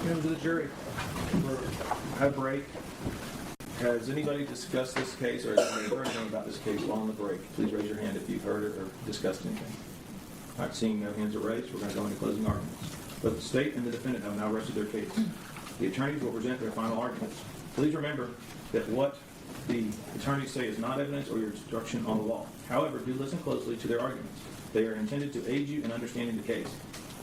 Members of the jury, we're at break. Has anybody discussed this case or has anybody heard anything about this case while on the break? Please raise your hand if you've heard it or discussed anything. All right, seeing no hands are raised, we're going to go into closing arguments. Both the state and the defendant have now rested their case. The attorneys will present their final arguments. Please remember that what the attorneys say is not evidence or your instruction on the law. However, do listen closely to their arguments. They are intended to aid you in understanding the case.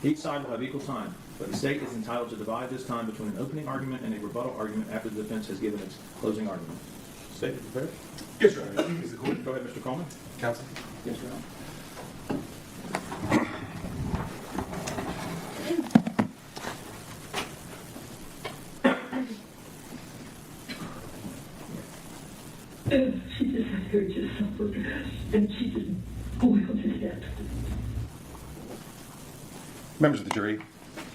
Each side will have equal time, but the state is entitled to divide this time between an opening argument and a rebuttal argument after the defense has given its closing argument. State, prepared? Yes, Your Honor. Please, the court. Go ahead, Mr. Coleman. Counsel. Yes, Your Honor. She just had her just suffered, and she just boiled to death. Members of the jury,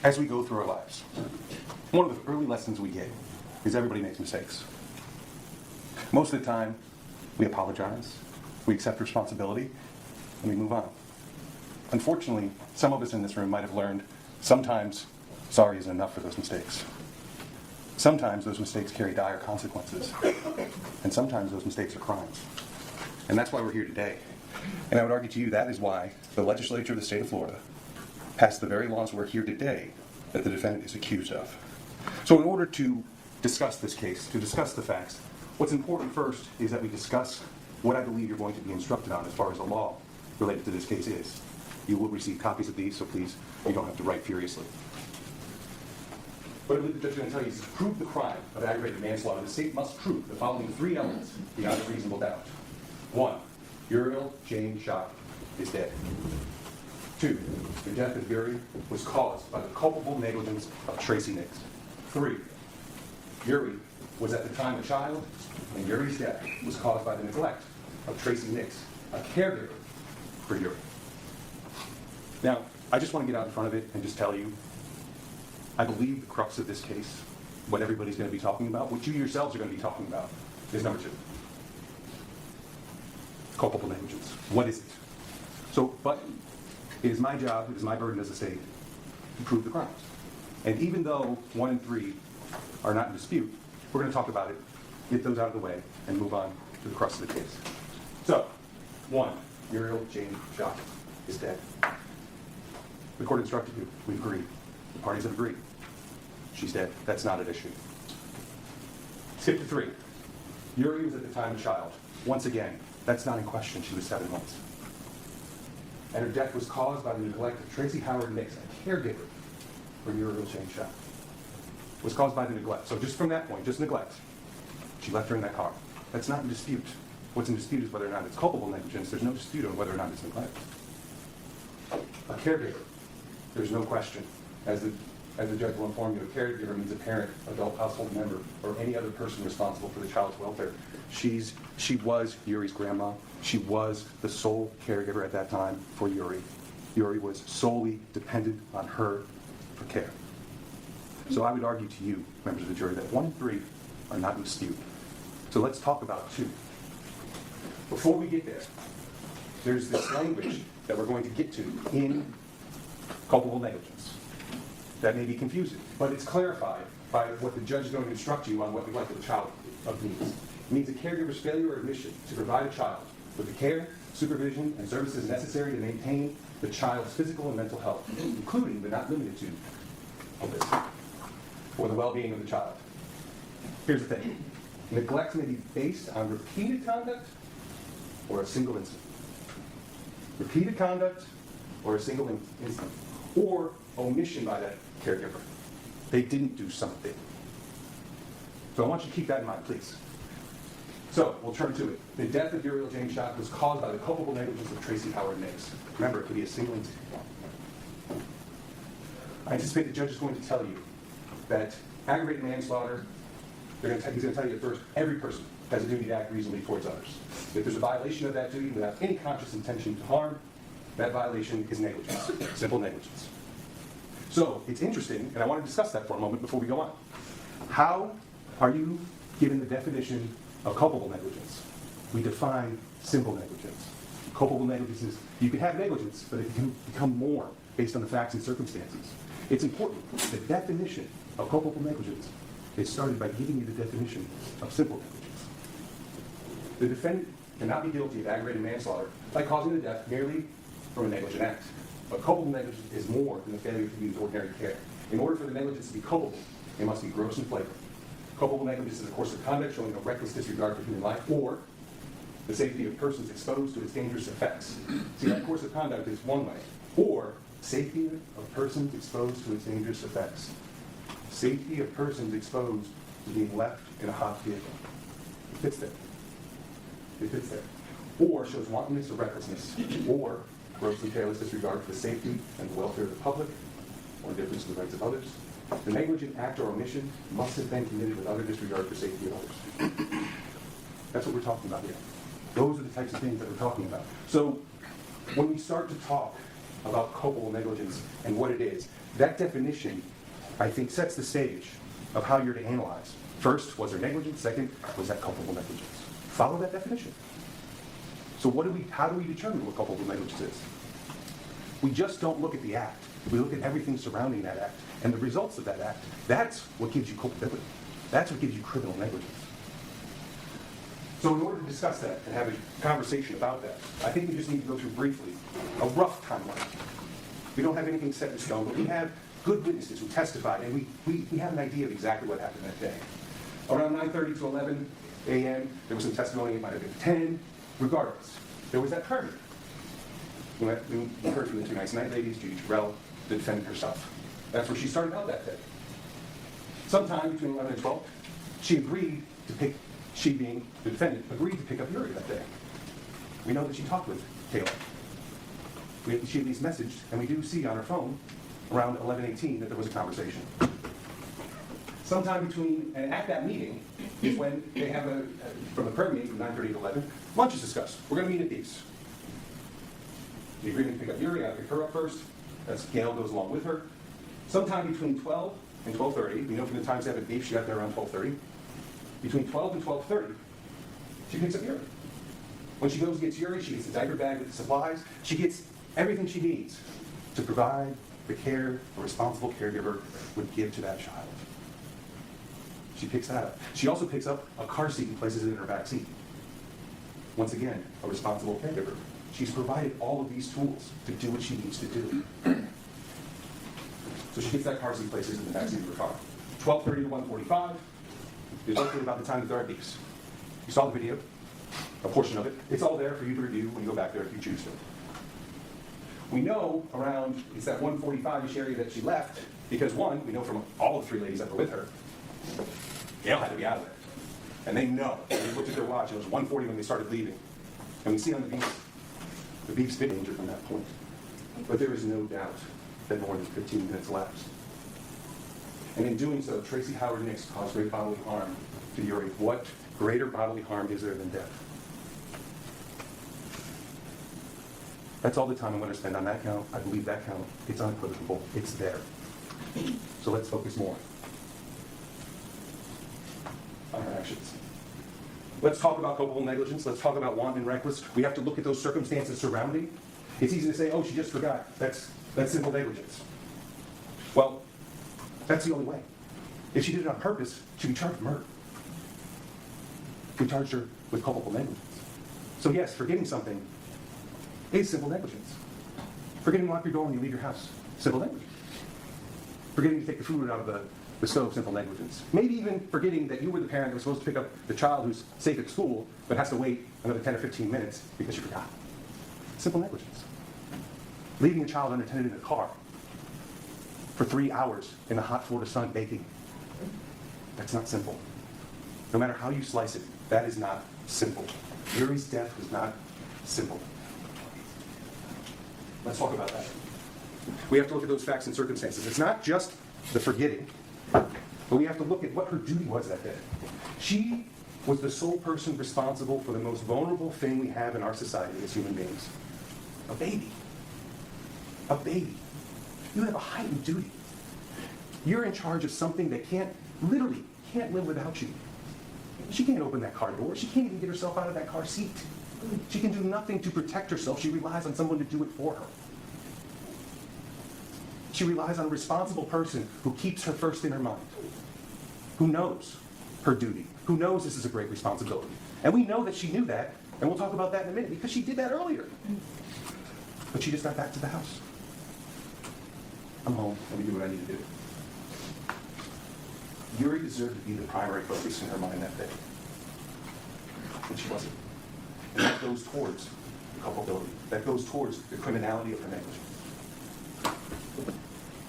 as we go through our lives, one of the early lessons we get is everybody makes mistakes. Most of the time, we apologize, we accept responsibility, and we move on. Unfortunately, some of us in this room might have learned sometimes sorry isn't enough for those mistakes. Sometimes those mistakes carry dire consequences, and sometimes those mistakes are crimes. And that's why we're here today. And I would argue to you that is why the legislature of the state of Florida passed the very laws we're here today that the defendant is accused of. So in order to discuss this case, to discuss the facts, what's important first is that we discuss what I believe you're going to be instructed on as far as the law related to this case is. You will receive copies of these, so please, you don't have to write furiously. What I believe the judge is going to tell you is to prove the crime of aggravated manslaughter, the state must prove the following three elements beyond a reasonable doubt. 1, Uriel Jane Shock is dead. 2, the death of Uriel was caused by the culpable negligence of Tracy Nick. 3, Uriel was at the time a child, and Uriel's death was caused by the neglect of Tracy Nick, a caregiver for Uriel. Now, I just want to get out in front of it and just tell you, I believe the crux of this case, what everybody's going to be talking about, what you yourselves are going to be talking about, is number 2. Culpable negligence. What is it? So, but it is my job, it is my burden as a state to prove the crimes. And even though 1 and 3 are not in dispute, we're going to talk about it, get those out of the way, and move on to the crux of the case. So, 1, Uriel Jane Shock is dead. The court instructed you. We agreed. The parties have agreed. She's dead. That's not an issue. Skip to 3. Uriel was at the time a child. Once again, that's not in question. She was 7 months. And her death was caused by the neglect of Tracy Howard Nix, a caregiver for Uriel Jane Shock. Was caused by the neglect. So just from that point, just neglect. She left her in that car. That's not in dispute. What's in dispute is whether or not it's culpable negligence. There's no dispute on whether or not it's neglect. A caregiver. There's no question. As the judge will inform you, a caregiver means a parent, adult household member, or any other person responsible for the child's welfare. She was Uri's grandma. She was the sole caregiver at that time for Uri. Uri was solely dependent on her for care. So I would argue to you, members of the jury, that 1 and 3 are not in dispute. So let's talk about 2. Before we get there, there's this language that we're going to get to in culpable negligence. That may be confusing, but it's clarified by what the judge is going to instruct you on what neglect of the child means. It means a caregiver's failure or omission to provide a child with the care, supervision, and services necessary to maintain the child's physical and mental health, including but not limited to obesity, or the well-being of the child. Here's the thing. Neglect may be based on repeated conduct or a single incident. Repeated conduct or a single incident. Or omission by that caregiver. They didn't do something. So I want you to keep that in mind, please. So we'll turn to it. The death of Uriel Jane Shock was caused by the culpable negligence of Tracy Howard Nix. Remember, it could be a single incident. I anticipate the judge is going to tell you that aggravated manslaughter, he's going to tell you at first, every person has a duty to act reasonably towards others. If there's a violation of that duty without any conscious intention to harm, that violation is negligence, simple negligence. So it's interesting, and I want to discuss that for a moment before we go on. How are you given the definition of culpable negligence? We define simple negligence. Culpable negligence is, you can have negligence, but it can become more based on the facts and circumstances. It's important. The definition of culpable negligence is started by giving you the definition of simple negligence. The defendant cannot be guilty of aggravated manslaughter by causing the death merely from a negligent act. But culpable negligence is more than the failure to use ordinary care. In order for the negligence to be culpable, it must be gross and flagrant. Culpable negligence is a course of conduct showing a reckless disregard for human life or the safety of persons exposed to its dangerous effects. See, that course of conduct is one way. Or safety of persons exposed to its dangerous effects. Safety of persons exposed to being left in a hot vehicle. It fits there. It fits there. Or shows wantonness or recklessness. Or grossly careless disregard for the safety and the welfare of the public, or indifference to the rights of others. The negligent act or omission must have been committed with utter disregard for safety of others. That's what we're talking about here. Those are the types of things that we're talking about. So when we start to talk about culpable negligence and what it is, that definition, I think, sets the stage of how you're to analyze. First, was there negligence? Second, was that culpable negligence? Follow that definition. So how do we determine what culpable negligence is? We just don't look at the act. We look at everything surrounding that act. And the results of that act, that's what gives you culpability. That's what gives you criminal negligence. So in order to discuss that and have a conversation about that, I think we just need to go through briefly a rough timeline. We don't have anything set in stone, but we have good witnesses who testified, and we have an idea of exactly what happened that day. Around 9:30 to 11 a.m., there was some testimony, it might have been 10. Regardless, there was that permit. We heard from the two nice night ladies, Uriel, the defendant herself. That's where she started out that day. Sometime between 11 and 12, she being the defendant, agreed to pick up Uriel that day. We know that she talked with Taylor. She at least messaged, and we do see on her phone around 11:18 that there was a conversation. Sometime between, and at that meeting, is when they have from the prayer meeting from 9:30 to 11, lunch is discussed. We're going to meet at these. The agreement to pick up Uriel, pick her up first. As Gail goes along with her. Sometime between 12 and 12:30, we know from the time stamp at beef, she got there around 12:30. Between 12 and 12:30, she picks up Uriel. When she goes and gets Uriel, she gets a diaper bag with the supplies. She gets everything she needs to provide the care a responsible caregiver would give to that child. She picks that up. She also picks up a car seat and places it in her back seat. Once again, a responsible caregiver. She's provided all of these tools to do what she needs to do. So she gets that car seat, places it in the back seat of her car. 12:30 to 1:45 is roughly about the time that there are beefs. You saw the video, a portion of it. It's all there for you to review when you go back there if you choose to. We know around, it's that 1:45-ish area that she left, because one, we know from all the three ladies that were with her, Gail had to be out of there. And they know. They looked at their watch, it was 1:40 when they started leaving. And we see on the beef's been danger from that point. But there is no doubt that more than 15 minutes elapsed. And in doing so, Tracy Howard Nix caused great bodily harm to Uriel. What greater bodily harm is there than death? That's all the time I'm going to spend on that count. I believe that count, it's unequivocal. It's there. So let's focus more on our actions. Let's talk about culpable negligence. Let's talk about wanton and reckless. We have to look at those circumstances surrounding. It's easy to say, oh, she just forgot. That's simple negligence. Well, that's the only way. If she did it on purpose, she'd be charged with murder. We charged her with culpable negligence. So yes, forgetting something is simple negligence. Forgetting to lock your door when you leave your house, simple negligence. Forgetting to take the food out of the stove, simple negligence. Maybe even forgetting that you were the parent that was supposed to pick up the child who's safe at school, but has to wait another 10 or 15 minutes because you forgot. Simple negligence. Leaving a child unattended in a car for 3 hours in the hot Florida sun baking. That's not simple. No matter how you slice it, that is not simple. Uriel's death was not simple. Let's talk about that. We have to look at those facts and circumstances. It's not just the forgetting, but we have to look at what her duty was that day. She was the sole person responsible for the most vulnerable thing we have in our society as human beings. A baby. A baby. You have a heightened duty. You're in charge of something that literally can't live without you. She can't open that car door. She can't even get herself out of that car seat. She can do nothing to protect herself. She relies on someone to do it for her. She relies on a responsible person who keeps her first in her mind, who knows her duty, who knows this is a great responsibility. And we know that she knew that, and we'll talk about that in a minute, because she did that earlier. But she just got back to the house. I'm home. Let me do what I need to do. Uri deserved to be the primary focus in her mind that day. But she wasn't. And that goes towards the culpability. That goes towards the criminality of her negligence.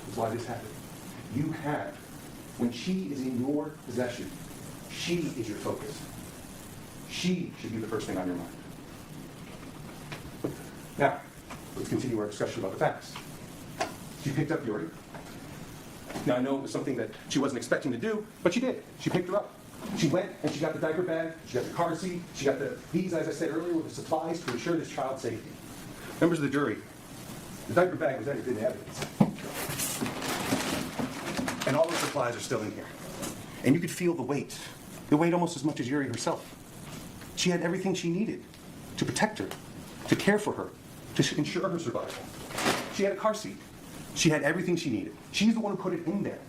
That's why this happened. You have, when she is in your possession, she is your focus. She should be the first thing on your mind. Now, let's continue our discussion about the facts. She picked up Uri. Now, I know it was something that she wasn't expecting to do, but she did. She picked her up. She went and she got the diaper bag, she got the car seat, she got these, as I said earlier, were the supplies to ensure this child's safety. Members of the jury, the diaper bag was entered into evidence. And all the supplies are still in here. And you could feel the weight almost as much as Uri herself. She had everything she needed to protect her, to care for her, to ensure her survival. She had a car seat. She had everything she needed. She's the one who put it in there.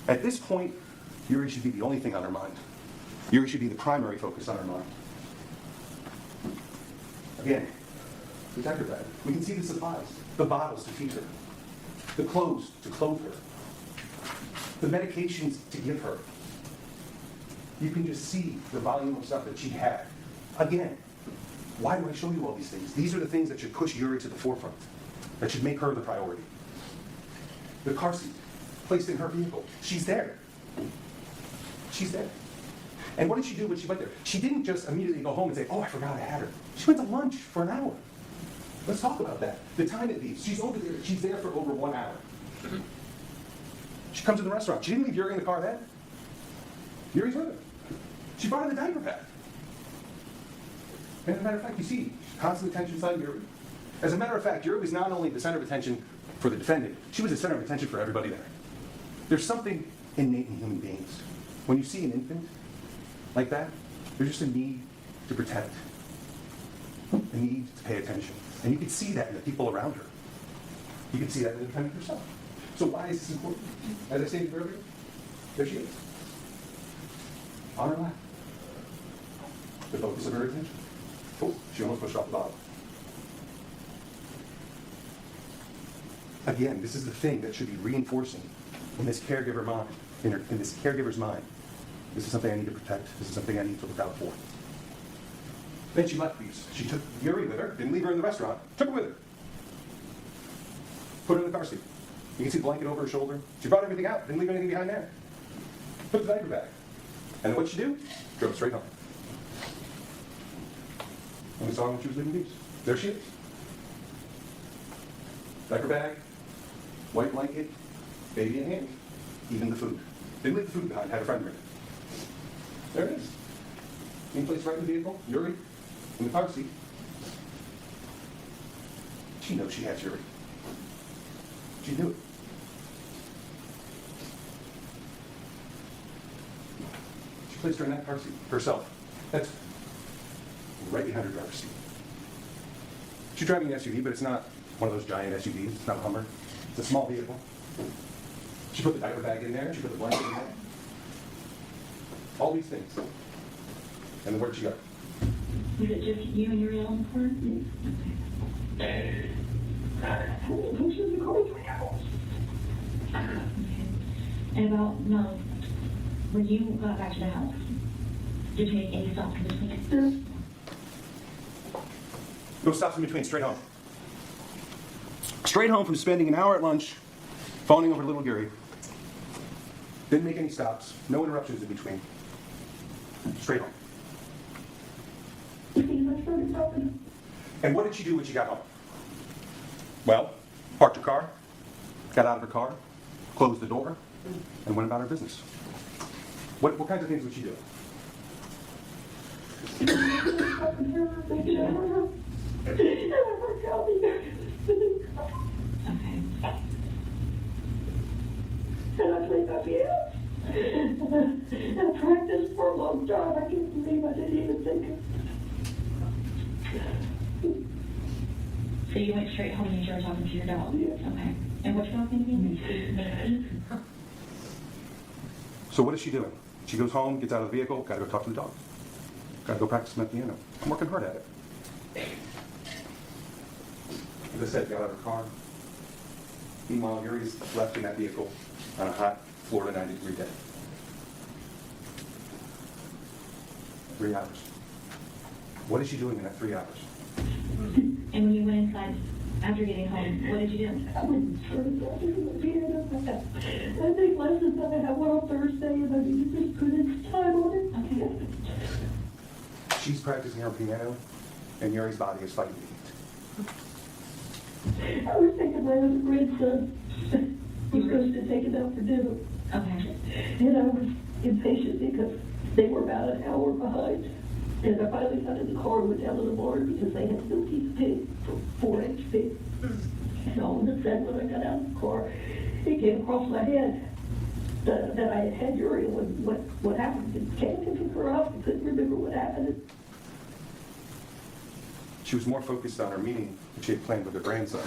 At this point, Uri should be the only thing on her mind. Uri should be the primary focus on her mind. Again, the diaper bag. We can see the supplies, the bottles to feed her, the clothes to clothe her, the medications to give her. You can just see the volume of stuff that she had. Again, why do I show you all these things? These are the things that should push Uri to the forefront, that should make her the priority. The car seat, placed in her vehicle. She's there. She's there. And what did she do when she went there? She didn't just immediately go home and say, oh, I forgot I had her. She went to lunch for an hour. Let's talk about that. The time it leaves. She's over there. She's there for over 1 hour. She comes to the restaurant. She didn't leave Uri in the car then. Uri's with her. She brought her the diaper bag. And as a matter of fact, you see constant attention inside Uri. As a matter of fact, Uri was not only the center of attention for the defendant, she was the center of attention for everybody there. There's something innate in human beings. When you see an infant like that, there's just a need to protect, a need to pay attention. And you can see that in the people around her. You can see that in the defendant herself. So why is this important? As I stated earlier, there she is. On her lap. The focus of her attention. Oh, she almost pushed off the bottle. Again, this is the thing that should be reinforcing in this caregiver mind, in this caregiver's mind. This is something I need to protect. This is something I need to look out for. Then she left these. She took Uri with her, didn't leave her in the restaurant, took her with her. Put her in the car seat. You can see the blanket over her shoulder. She brought everything out, didn't leave anything behind there. Put the diaper bag. And then what'd she do? Drove straight home. And we saw her when she was leaving these. There she is. Diaper bag, white blanket, baby in hand, even the food. Didn't leave the food behind, had a friend bring it. There it is. Being placed right in the vehicle, Uri, in the car seat. She knows she has Uri. She knew it. She placed her in that car seat herself. That's right behind her driver's seat. She's driving an SUV, but it's not one of those giant SUVs. It's not a Hummer. It's a small vehicle. She put the diaper bag in there. She put the blanket in there. All these things. And then where'd she go? Was it just you and Uriel in the car? Who's in the car with me? Okay. And about, no, when you got back to the house, did you make any stops in between? No stops in between, straight home. Straight home from spending an hour at lunch, phoning over little Uri. Didn't make any stops, no interruptions in between. Straight home. And what did she do when she got home? Well, parked her car, got out of her car, closed the door, and went about her business. What kinds of things would she do? Okay. And I played my piano. And I practiced for a long time. I can't believe I didn't even think of. So you went straight home and you started talking to your dog? Yes. Okay. And what's your last name again? So what is she doing? She goes home, gets out of the vehicle, got to go talk to the dog. Got to go practice my piano. I'm working hard at it. As I said, got out of her car. Meanwhile, Uriel's left in that vehicle on a hot Florida 90-degree day. 3 hours. What is she doing in that 3 hours? And when you went inside after getting home, what did you do? I went and started practicing the piano. I think lessons I have one on Thursday, and I need to just put in time on it. Okay. She's practicing her piano, and Uriel's body is fighting the heat. I was thinking my other grandson was going to take him out for dinner, Okay. and I was impatient because they were about an hour behind. And I finally got in the car and went down to the barn because they had to go keep pig for 4-H pig. And all of a sudden, when I got out of the car, it came across my head that I had had Uriel and what happened. It came to pick her up. I couldn't remember what happened. She was more focused on her meeting that she had planned with her grandson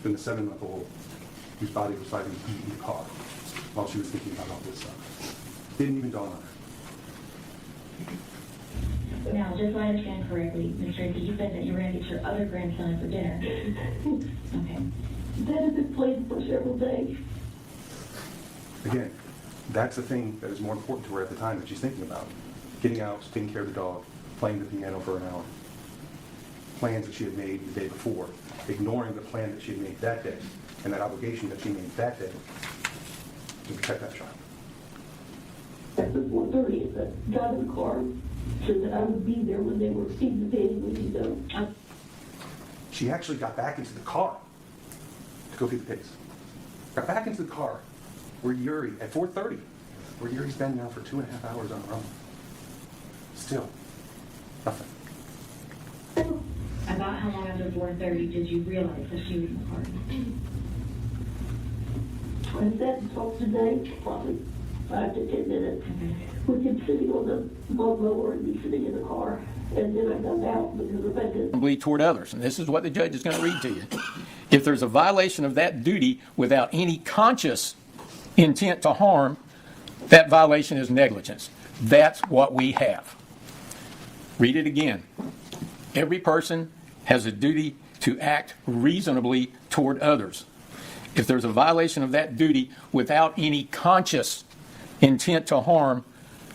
than the 7-month-old whose body was fighting the heat in the car while she was thinking about all this stuff. Didn't even dawn on her. Now, just so I understand correctly, Ms. Tracy, you said that you were going to get your other grandson for dinner. Okay. That had been planned for several days. Again, that's the thing that is more important to her at the time that she's thinking about. Getting out, taking care of the dog, playing the piano for an hour. Plans that she had made the day before, ignoring the plan that she had made that day, and that obligation that she made that day to protect that child. At the 4:30, I got in the car, said that I would be there when they were feeding the pig when you go. She actually got back into the car to go feed the pigs. Got back into the car where Uri, at 4:30, where Uri's been now for 2.5 hours on her own. Still, nothing. About how long after 4:30 did you realize that she was in the car? I sat and talked today, probably 5 to 10 minutes, with him sitting on the lawnmower and me sitting in the car. And then I got out because Rebecca... Toward others, and this is what the judge is going to read to you. If there's a violation of that duty without any conscious intent to harm, that violation is negligence. That's what we have. Read it again. Every person has a duty to act reasonably toward others. If there's a violation of that duty without any conscious intent to harm,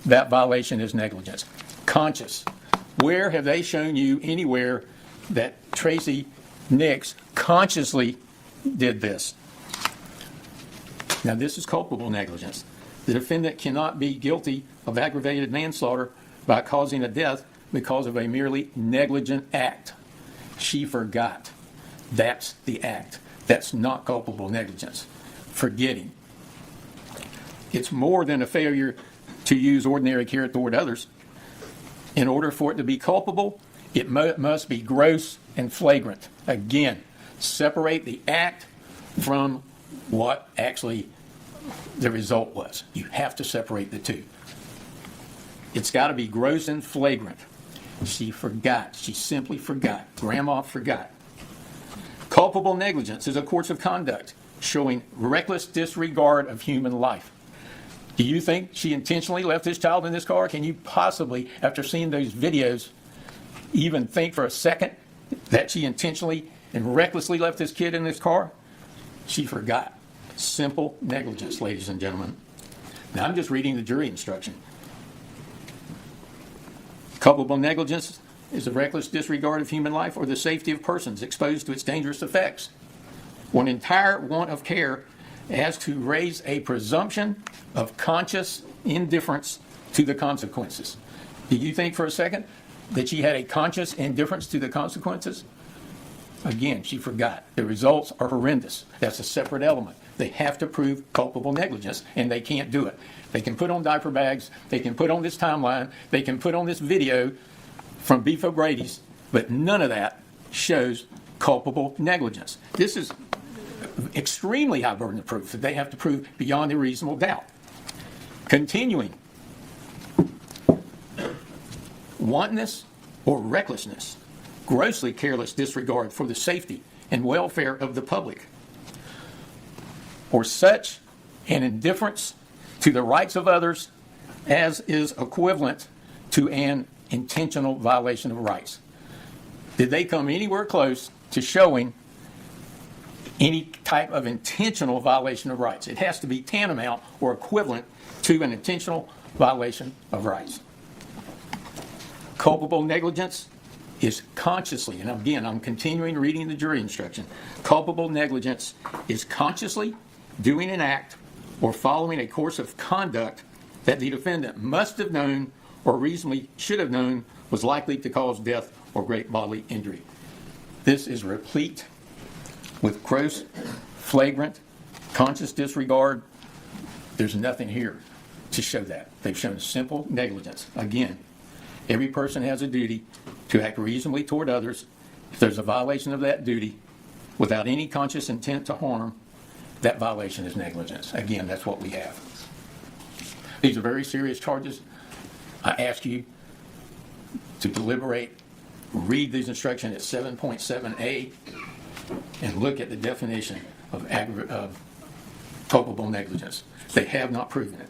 that violation is negligence. Conscious. Where have they shown you anywhere that Tracy Nick consciously did this? Now, this is culpable negligence. The defendant cannot be guilty of aggravated manslaughter by causing a death because of a merely negligent act. She forgot. That's the act. That's not culpable negligence. Forgetting. It's more than a failure to use ordinary care toward others. In order for it to be culpable, it must be gross and flagrant. Again, separate the act from what actually the result was. You have to separate the two. It's got to be gross and flagrant. She forgot. She simply forgot. Grandma forgot. Culpable negligence is a course of conduct showing reckless disregard of human life. Do you think she intentionally left this child in this car? Can you possibly, after seeing those videos, even think for a second that she intentionally and recklessly left this kid in this car? She forgot. Simple negligence, ladies and gentlemen. Now, I'm just reading the jury instruction. Culpable negligence is a reckless disregard of human life or the safety of persons exposed to its dangerous effects. One entire want of care as to raise a presumption of conscious indifference to the consequences. Do you think for a second that she had a conscious indifference to the consequences? Again, she forgot. The results are horrendous. That's a separate element. They have to prove culpable negligence, and they can't do it. They can put on diaper bags, they can put on this timeline, they can put on this video from Beef O'Brady's, but none of that shows culpable negligence. This is extremely high burden of proof that they have to prove beyond a reasonable doubt. Continuing. Wantonness or recklessness, grossly careless disregard for the safety and welfare of the public. or such an indifference to the rights of others as is equivalent to an intentional violation of rights. Did they come anywhere close to showing any type of intentional violation of rights? It has to be tantamount or equivalent to an intentional violation of rights. Culpable negligence is consciously, and again, I'm continuing reading the jury instruction. Culpable negligence is consciously doing an act or following a course of conduct that the defendant must have known or reasonably should have known was likely to cause death or great bodily injury. This is replete with gross, flagrant, conscious disregard. There's nothing here to show that. They've shown simple negligence. Again, every person has a duty to act reasonably toward others. If there's a violation of that duty without any conscious intent to harm, that violation is negligence. Again, that's what we have. These are very serious charges. I ask you to deliberate, read these instructions at 7.7a, and look at the definition of culpable negligence. They have not proven it.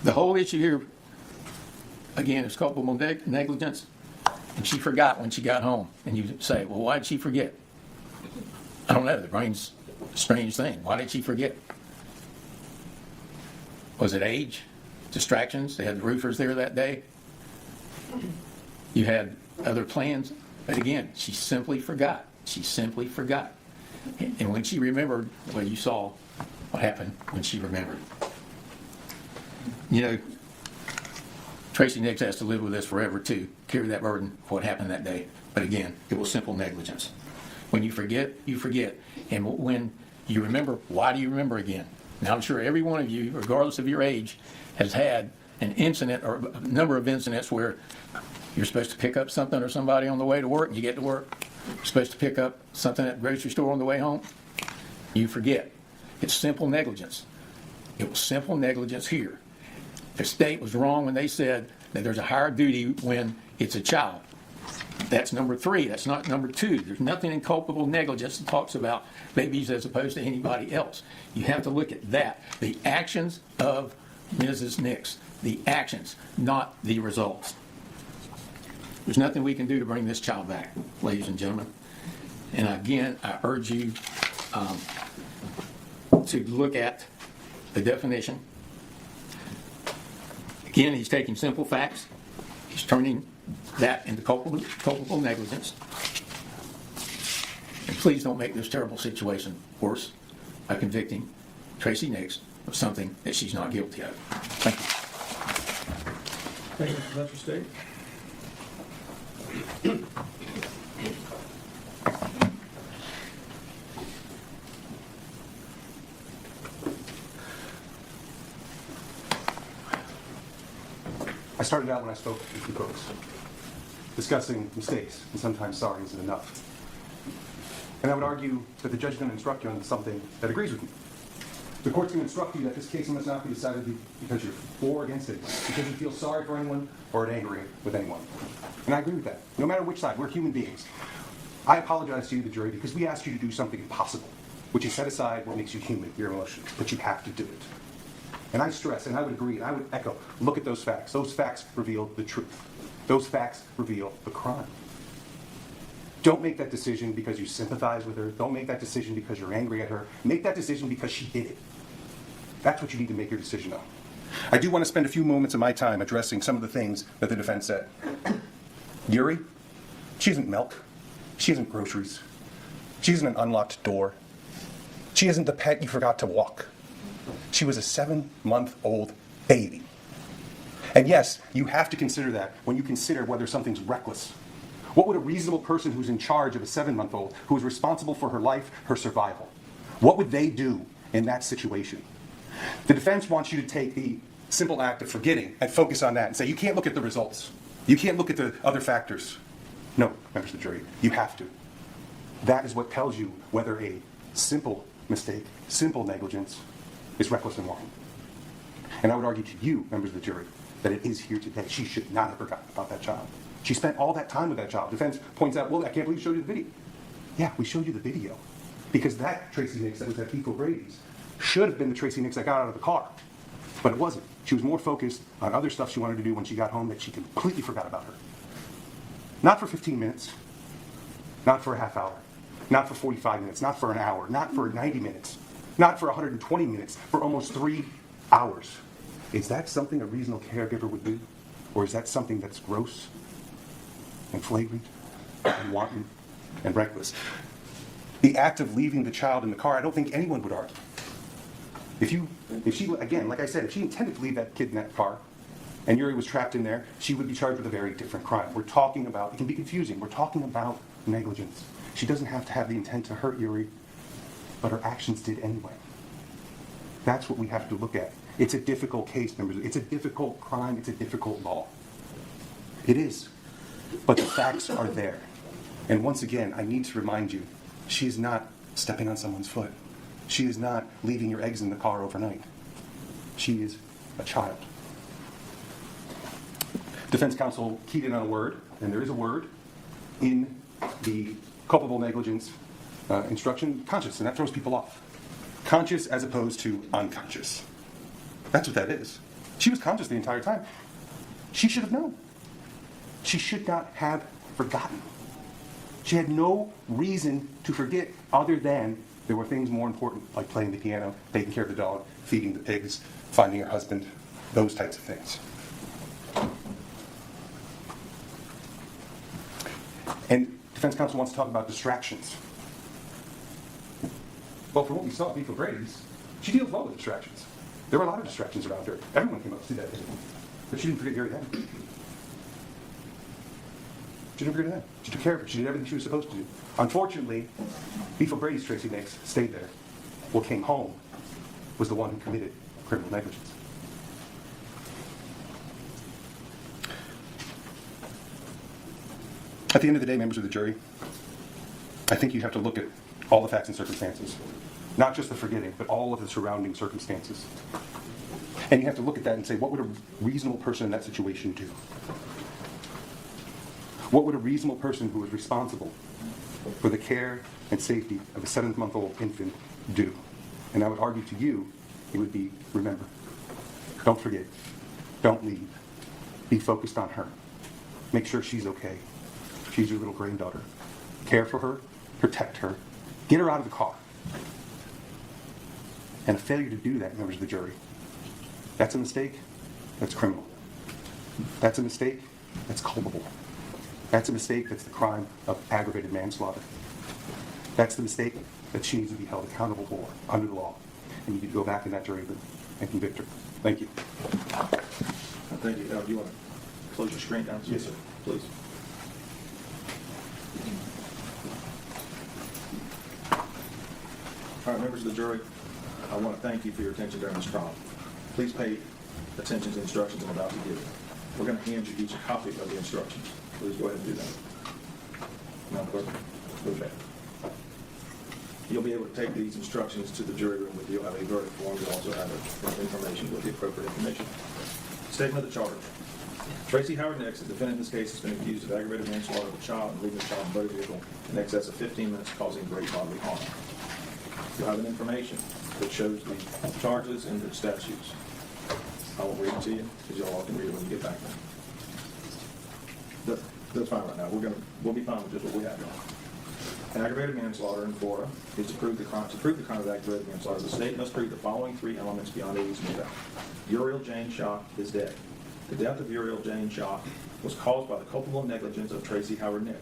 The whole issue here, again, is culpable negligence, and she forgot when she got home. And you say, well, why did she forget? I don't know. The brain's a strange thing. Why did she forget? Was it age? Distractions? They had the roofers there that day? You had other plans? But again, she simply forgot. She simply forgot. And when she remembered, well, you saw what happened when she remembered. You know, Tracy Nick has to live with this forever too, carry that burden for what happened that day. But again, it was simple negligence. When you forget, you forget. And when you remember, why do you remember again? Now, I'm sure every one of you, regardless of your age, has had an incident or a number of incidents where you're supposed to pick up something or somebody on the way to work, and you get to work. You're supposed to pick up something at the grocery store on the way home. You forget. It's simple negligence. It was simple negligence here. The state was wrong when they said that there's a higher duty when it's a child. That's number 3. That's not number 2. There's nothing in culpable negligence that talks about babies as opposed to anybody else. You have to look at that. The actions of Mrs. Nix. The actions, not the results. There's nothing we can do to bring this child back, ladies and gentlemen. And again, I urge you to look at the definition. Again, he's taking simple facts. He's turning that into culpable negligence. And please don't make this terrible situation worse by convicting Tracy Nix of something that she's not guilty of. Thank you. Thank you, Professor State. I started out when I spoke with you folks, discussing mistakes, and sometimes sorry isn't enough. And I would argue that the judge is going to instruct you on something that agrees with me. The court's going to instruct you that this case must not be decided because you're for or against anyone, because you feel sorry for anyone or are angry with anyone. And I agree with that. No matter which side, we're human beings. I apologize to you, the jury, because we asked you to do something impossible, which is set aside what makes you human, your emotions, but you have to do it. And I stress, and I would agree, and I would echo, look at those facts. Those facts reveal the truth. Those facts reveal the crime. Don't make that decision because you sympathize with her. Don't make that decision because you're angry at her. Make that decision because she did it. That's what you need to make your decision on. I do want to spend a few moments of my time addressing some of the things that the defense said. Uri, she isn't milk. She isn't groceries. She isn't an unlocked door. She isn't the pet you forgot to walk. She was a 7-month-old baby. And yes, you have to consider that when you consider whether something's reckless. What would a reasonable person who's in charge of a 7-month-old, who is responsible for her life, her survival, what would they do in that situation? The defense wants you to take the simple act of forgetting and focus on that and say, you can't look at the results. You can't look at the other factors. No, members of the jury, you have to. That is what tells you whether a simple mistake, simple negligence, is reckless and wrong. And I would argue to you, members of the jury, that it is here today. She should not have forgotten about that child. She spent all that time with that child. Defense points out, well, I can't believe we showed you the video. Yeah, we showed you the video. Because that Tracy Nick that was at Beef O'Brady's should have been the Tracy Nick that got out of the car. But it wasn't. She was more focused on other stuff she wanted to do when she got home that she completely forgot about her. Not for 15 minutes, not for a half hour, not for 45 minutes, not for an hour, not for 90 minutes, not for 120 minutes, for almost 3 hours. Is that something a reasonable caregiver would do? Or is that something that's gross and flagrant and wanton and reckless? The act of leaving the child in the car, I don't think anyone would argue. If she, again, like I said, if she intended to leave that kid in that car and Uriel was trapped in there, she would be charged with a very different crime. We're talking about, it can be confusing, we're talking about negligence. She doesn't have to have the intent to hurt Uriel, but her actions did anyway. That's what we have to look at. It's a difficult case, members. It's a difficult crime. It's a difficult law. It is. But the facts are there. And once again, I need to remind you, she is not stepping on someone's foot. She is not leaving your eggs in the car overnight. She is a child. Defense counsel keyed in on a word, and there is a word in the culpable negligence instruction, conscious, and that throws people off. Conscious as opposed to unconscious. That's what that is. She was conscious the entire time. She should have known. She should not have forgotten. She had no reason to forget other than there were things more important, like playing the piano, taking care of the dog, feeding the pigs, finding her husband, those types of things. And defense counsel wants to talk about distractions. Well, from what we saw at Beef O'Brady's, she deals well with distractions. There were a lot of distractions around her. Everyone came up to see that video. But she didn't forget Uriel. She didn't forget that. She took care of her. She did everything she was supposed to do. Unfortunately, Beef O'Brady's Tracy Nick stayed there. What came home was the one who committed criminal negligence. At the end of the day, members of the jury, I think you have to look at all the facts and circumstances. Not just the forgetting, but all of the surrounding circumstances. And you have to look at that and say, what would a reasonable person in that situation do? What would a reasonable person who is responsible for the care and safety of a 7-month-old infant do? And I would argue to you, it would be, remember, don't forget, don't leave, be focused on her. Make sure she's okay. She's your little granddaughter. Care for her, protect her, get her out of the car. And a failure to do that, members of the jury, that's a mistake, that's criminal. That's a mistake, that's culpable. That's a mistake, that's the crime of aggravated manslaughter. That's the mistake that she needs to be held accountable for under the law. And you need to go back in that jury room and convict her. Thank you. Thank you. Do you want to close your screen down? Yes, sir. Please. All right, members of the jury, I want to thank you for your attention during this trial. Please pay attention to the instructions I'm about to give you. We're going to hand you each a copy of the instructions. Please go ahead and do that. Now, clerk, move that. You'll be able to take these instructions to the jury room with you. You'll have a verdict form. You'll also have information with the appropriate information. Statement of the charge. Tracy Howard Nick, the defendant in this case, has been accused of aggravated manslaughter of a child and leaving the child in a motor vehicle in excess of 15 minutes, causing great bodily harm. You'll have an information that shows the charges and the statutes. I won't read it to you because you all can read it when you get back there. That's fine right now. We'll be fine with just what we have now. Aggravated manslaughter in Florida is to prove the crime of aggravated manslaughter. The state must prove the following 3 elements beyond a reasonable doubt. Uriel Jane Shock is dead. The death of Uriel Jane Shock was caused by the culpable negligence of Tracy Howard Nick.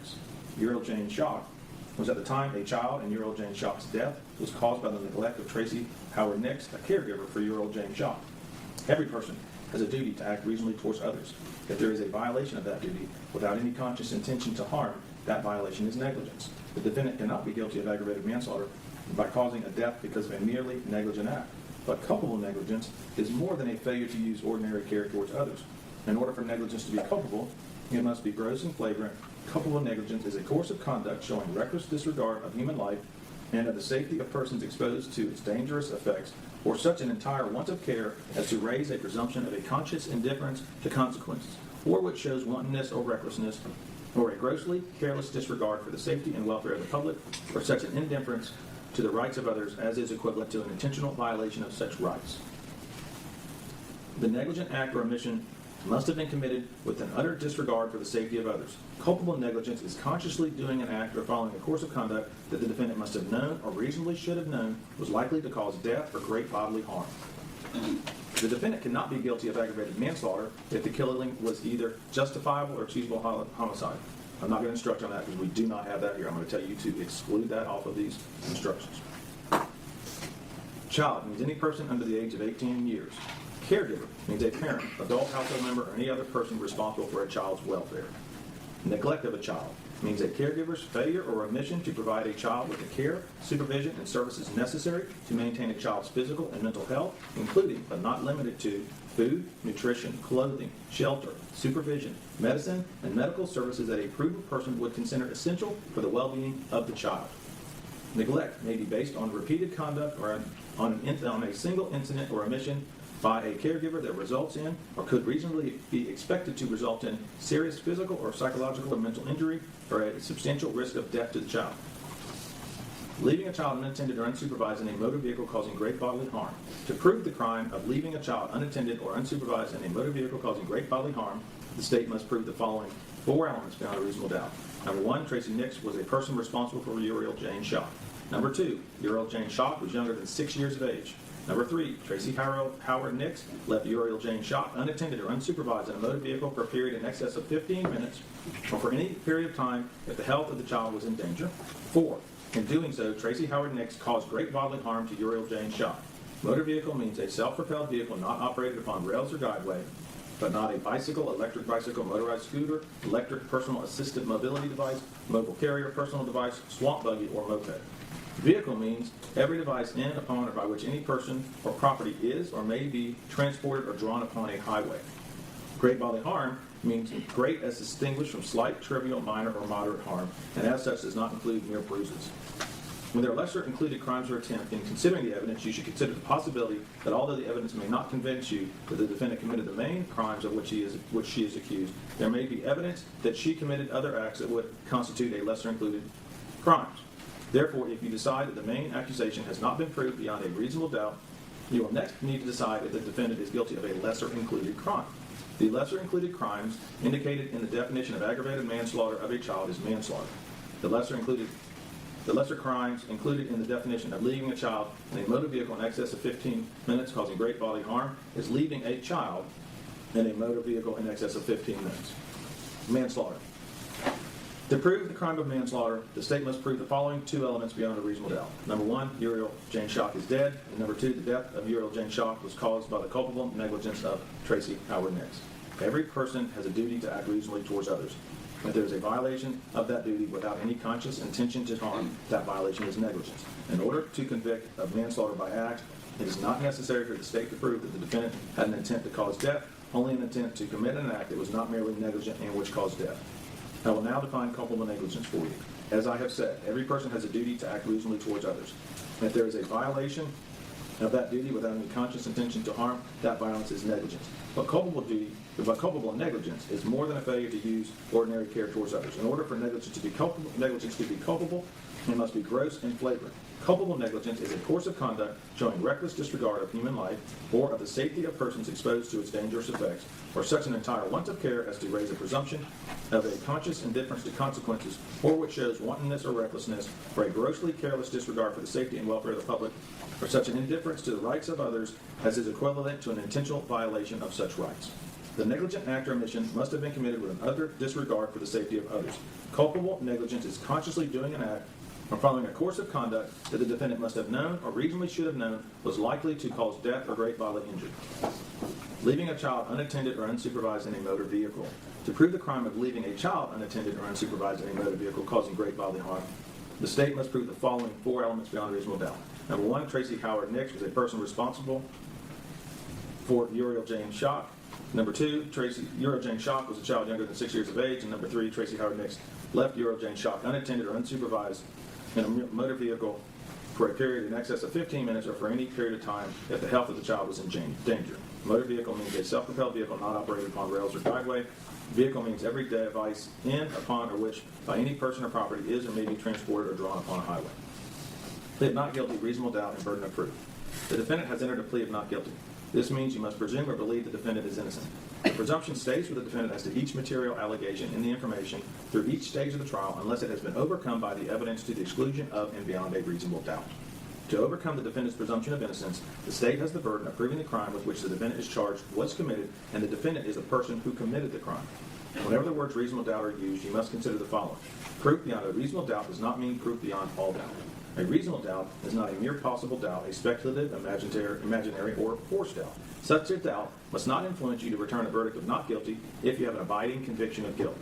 Uriel Jane Shock was at the time a child, and Uriel Jane Shock's death was caused by the neglect of Tracy Howard Nick, a caregiver for Uriel Jane Shock. Every person has a duty to act reasonably towards others. If there is a violation of that duty without any conscious intention to harm, that violation is negligence. The defendant cannot be guilty of aggravated manslaughter by causing a death because of a merely negligent act. But culpable negligence is more than a failure to use ordinary care towards others. In order for negligence to be culpable, it must be gross and flagrant. Culpable negligence is a course of conduct showing reckless disregard of human life and of the safety of persons exposed to its dangerous effects, or such an entire want of care as to raise a presumption of a conscious indifference to consequences, or which shows wantonness or recklessness, or a grossly careless disregard for the safety and welfare of the public, or such an indifference to the rights of others as is equivalent to an intentional violation of such rights. The negligent act or omission must have been committed with an utter disregard for the safety of others. Culpable negligence is consciously doing an act or following a course of conduct that the defendant must have known or reasonably should have known was likely to cause death or great bodily harm. The defendant cannot be guilty of aggravated manslaughter if the killing was either justifiable or excusable homicide. I'm not going to instruct on that because we do not have that here. I'm going to tell you to exclude that off of these instructions. Child means any person under the age of 18 years. Caregiver means a parent, adult household member, or any other person responsible for a child's welfare. Neglect of a child means a caregiver's failure or omission to provide a child with the care, supervision, and services necessary to maintain a child's physical and mental health, including but not limited to food, nutrition, clothing, shelter, supervision, medicine, and medical services that a prudent person would consider essential for the well-being of the child. Neglect may be based on repeated conduct or on a single incident or omission by a caregiver that results in or could reasonably be expected to result in serious physical or psychological or mental injury or a substantial risk of death to the child. Leaving a child unattended or unsupervised in a motor vehicle causing great bodily harm. To prove the crime of leaving a child unattended or unsupervised in a motor vehicle causing great bodily harm, the state must prove the following 4 elements beyond a reasonable doubt. Number 1, Tracy Nick was a person responsible for Uriel Jane Shock. Number 2, Uriel Jane Shock was younger than 6 years of age. Number 3, Tracy Howard Nix left Uriel Jane Shock unattended or unsupervised in a motor vehicle for a period in excess of 15 minutes or for any period of time if the health of the child was in danger. 4, in doing so, Tracy Howard Nix caused great bodily harm to Uriel Jane Shock. Motor vehicle means a self-propelled vehicle not operated upon rails or guideway, but not a bicycle, electric bicycle, motorized scooter, electric personal assisted mobility device, mobile carrier, personal device, swamp buggy, or moped. Vehicle means every device in, upon, or by which any person or property is or may be transported or drawn upon a highway. Great bodily harm means great as distinguished from slight, trivial, minor, or moderate harm, and as such does not include mere bruises. When there are lesser included crimes or attempt, in considering the evidence, you should consider the possibility that although the evidence may not convince you that the defendant committed the main crimes of which she is accused, there may be evidence that she committed other acts that would constitute a lesser included crimes. Therefore, if you decide that the main accusation has not been proved beyond a reasonable doubt, you will next need to decide if the defendant is guilty of a lesser included crime. The lesser included crimes indicated in the definition of aggravated manslaughter of a child is manslaughter. The lesser crimes included in the definition of leaving a child in a motor vehicle in excess of 15 minutes causing great bodily harm is leaving a child in a motor vehicle in excess of 15 minutes. Manslaughter. To prove the crime of manslaughter, the state must prove the following 2 elements beyond a reasonable doubt. Number 1, Uriel Jane Shock is dead. And number 2, the death of Uriel Jane Shock was caused by the culpable negligence of Tracy Howard Nix. Every person has a duty to act reasonably towards others. If there is a violation of that duty without any conscious intention to harm, that violation is negligence. In order to convict of manslaughter by act, it is not necessary for the state to prove that the defendant had an intent to cause death, only an intent to commit an act that was not merely negligent and which caused death. I will now define culpable negligence for you. As I have said, every person has a duty to act reasonably towards others. If there is a violation of that duty without any conscious intention to harm, that violence is negligence. But culpable negligence is more than a failure to use ordinary care towards others. In order for negligence to be culpable, it must be gross and flagrant. Culpable negligence is a course of conduct showing reckless disregard of human life or of the safety of persons exposed to its dangerous effects, or such an entire want of care as to raise a presumption of a conscious indifference to consequences, or which shows wantonness or recklessness, or a grossly careless disregard for the safety and welfare of the public, or such an indifference to the rights of others as is equivalent to an intentional violation of such rights. The negligent act or omission must have been committed with an utter disregard for the safety of others. Culpable negligence is consciously doing an act or following a course of conduct that the defendant must have known or reasonably should have known was likely to cause death or great bodily injury. Leaving a child unattended or unsupervised in a motor vehicle. To prove the crime of leaving a child unattended or unsupervised in a motor vehicle causing great bodily harm, the state must prove the following 4 elements beyond a reasonable doubt. Number 1, Tracy Howard Nix was a person responsible for Uriel Jane Shock. Number 2, Uriel Jane Shock was a child younger than 6 years of age. And number 3, Tracy Howard Nix left Uriel Jane Shock unattended or unsupervised in a motor vehicle for a period in excess of 15 minutes or for any period of time if the health of the child was in danger. Motor vehicle means a self-propelled vehicle not operated upon rails or guideway. Vehicle means every device in, upon, or which by any person or property is or may be transported or drawn upon a highway. Plea of not guilty, reasonable doubt, and burden of proof. The defendant has entered a plea of not guilty. This means you must presume or believe the defendant is innocent. The presumption stays with the defendant as to each material allegation in the information through each stage of the trial unless it has been overcome by the evidence to the exclusion of and beyond a reasonable doubt. To overcome the defendant's presumption of innocence, the state has the burden of proving the crime with which the defendant is charged was committed, and the defendant is the person who committed the crime. Whenever the words reasonable doubt are used, you must consider the following. Proof beyond a reasonable doubt does not mean proof beyond all doubt. A reasonable doubt is not a mere possible doubt, a speculative, imaginary, or forced doubt. Such a doubt must not influence you to return a verdict of not guilty if you have an abiding conviction of guilt.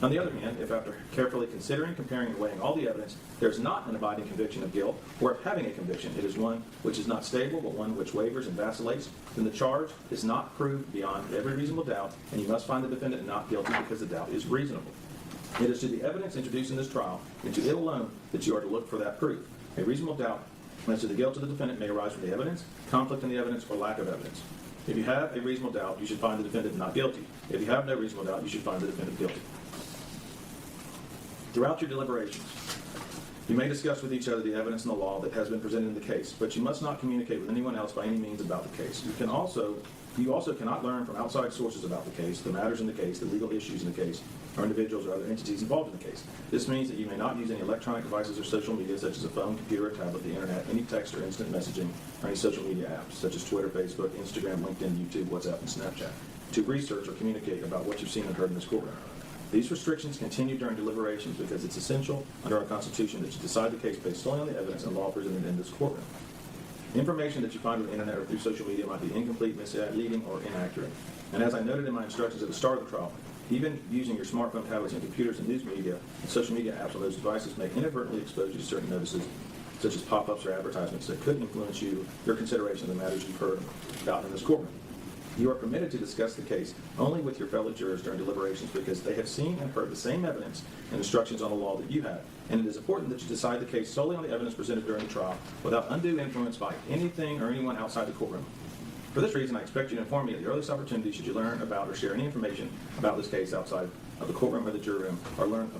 On the other hand, if after carefully considering, comparing, and weighing all the evidence, there is not an abiding conviction of guilt, or if having a conviction, it is one which is not stable, but one which wavers and vacillates, then the charge is not proved beyond every reasonable doubt, and you must find the defendant not guilty because the doubt is reasonable. It is to the evidence introduced in this trial, and to it alone, that you are to look for that proof. A reasonable doubt as to the guilt of the defendant may arise from the evidence, conflict in the evidence, or lack of evidence. If you have a reasonable doubt, you should find the defendant not guilty. If you have no reasonable doubt, you should find the defendant guilty. Throughout your deliberations, you may discuss with each other the evidence and the law that has been presented in the case, but you must not communicate with anyone else by any means about the case. You also cannot learn from outside sources about the case, the matters in the case, the legal issues in the case, or individuals or other entities involved in the case. This means that you may not use any electronic devices or social media such as a phone, computer, or tablet, the internet, any text or instant messaging, or any social media apps such as Twitter, Facebook, Instagram, LinkedIn, YouTube, WhatsApp, and Snapchat to research or communicate about what you've seen and heard in this courtroom. These restrictions continue during deliberations because it's essential under our Constitution that you decide the case based solely on the evidence and law presented in this courtroom. Information that you find on the internet or through social media might be incomplete, misleading, or inaccurate. And as I noted in my instructions at the start of the trial, even using your smartphone, tablets, and computers and news media and social media apps on those devices may inadvertently expose you to certain notices, such as pop-ups or advertisements that could influence your consideration of the matters you've heard about in this courtroom. You are permitted to discuss the case only with your fellow jurors during deliberations because they have seen and heard the same evidence and instructions on the law that you have, and it is important that you decide the case solely on the evidence presented during the trial without undue influence by anything or anyone outside the courtroom. For this reason, I expect you to inform me at the earliest opportunity should you learn about or share any information about this case outside of the courtroom or the jury room, or learn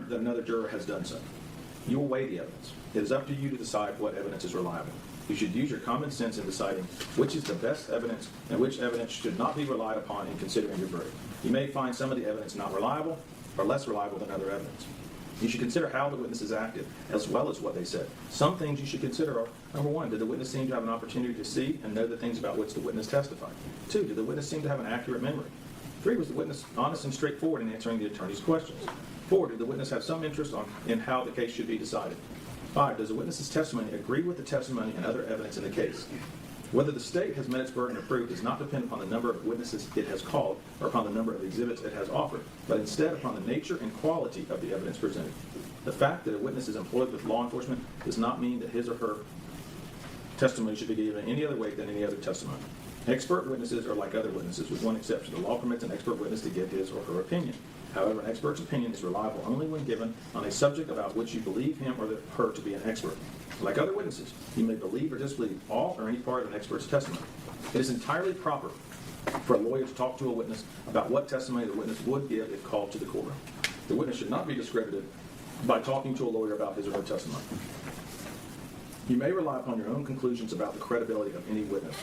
that another juror has done so. You will weigh the evidence. It is up to you to decide what evidence is reliable. You should use your common sense in deciding which is the best evidence and which evidence should not be relied upon in considering your verdict. You may find some of the evidence not reliable or less reliable than other evidence. You should consider how the witnesses acted as well as what they said. Some things you should consider are, number one, did the witness seem to have an opportunity to see and know the things about which the witness testified? 2, did the witness seem to have an accurate memory? 3, was the witness honest and straightforward in answering the attorney's questions? 4, did the witness have some interest in how the case should be decided? 5, does the witness's testimony agree with the testimony and other evidence in the case? Whether the state has met its burden of proof does not depend upon the number of witnesses it has called or upon the number of exhibits it has offered, but instead upon the nature and quality of the evidence presented. The fact that a witness is employed with law enforcement does not mean that his or her testimony should be given any other weight than any other testimony. Expert witnesses are like other witnesses, with one exception. The law permits an expert witness to give his or her opinion. However, an expert's opinion is reliable only when given on a subject about which you believe him or her to be an expert. Like other witnesses, you may believe or disbelieve all or any part of an expert's testimony. It is entirely proper for a lawyer to talk to a witness about what testimony the witness would give if called to the courtroom. The witness should not be discredited by talking to a lawyer about his or her testimony. You may rely upon your own conclusions about the credibility of any witness.